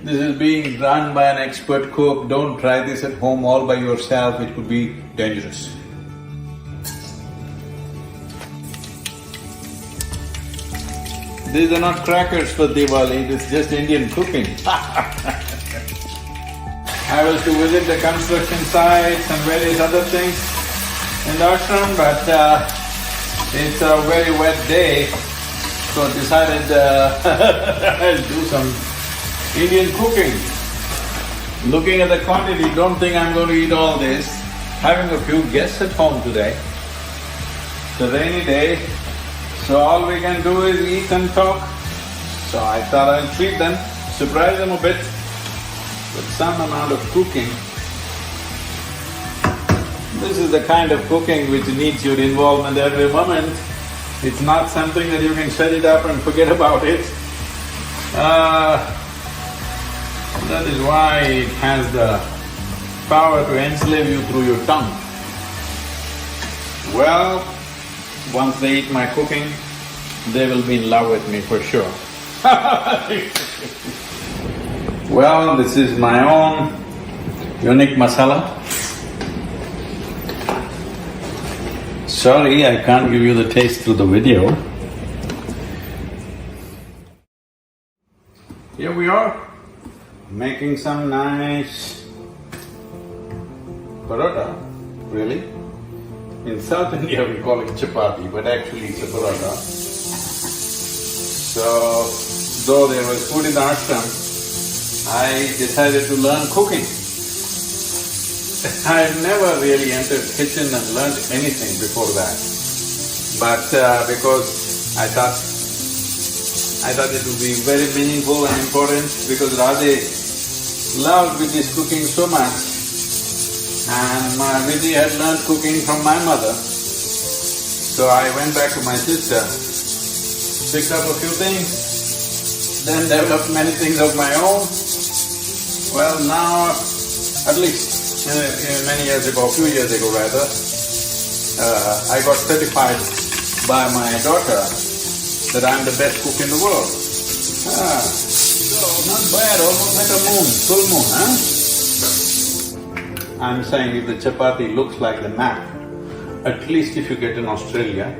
This is being done by an expert cook. Don't try this at home all by yourself, it could be dangerous. These are not crackers for Diwali, it's just Indian cooking. I was to visit the construction sites and various other things in the ashram, but it's a very wet day, so I decided I'll do some Indian cooking. Looking at the quantity, don't think I'm going to eat all this. Having a few guests at home today. It's a rainy day, so all we can do is eat and talk. So I thought I'll treat them, surprise them a bit with some amount of cooking. This is the kind of cooking which needs your involvement every moment. It's not something that you can set it up and forget about it. That is why it has the power to enslave you through your tongue. Well, once they eat my cooking, they will be in love with me for sure. Well, this is my own unique masala. Sorry, I can't give you the taste through the video. Here we are, making some nice parota, really. In South India we call it chapati, but actually it's a parota. So, though there was food in the ashram, I decided to learn cooking. I've never really entered kitchen and learned anything before that. But because I thought it would be very meaningful and important because Radhe loved Vidhi's cooking so much and Vidhi had learned cooking from my mother. So I went back to my sister, picked up a few things, then developed many things of my own. Well, now, at least many years ago, a few years ago rather, I got certified by my daughter that I'm the best cook in the world. Not bad, almost like a moon, full moon, huh? I'm saying if the chapati looks like the map, at least if you get in Australia,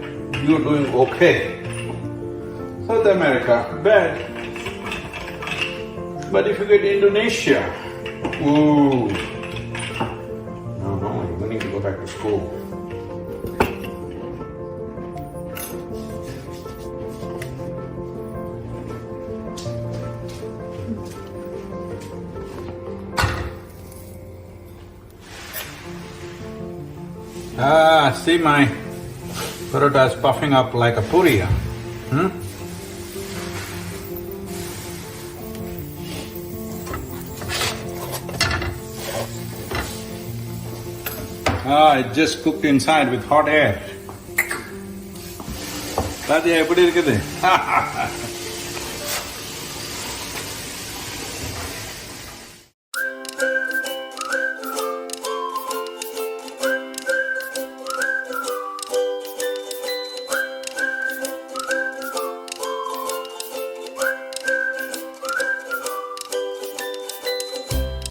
you're doing okay. South America, bad. But if you get Indonesia, ooh, no, you need to go back to school. See my parota is puffing up like a puri, it just cooked inside with hot air. Radhe, eppadi irukudhu?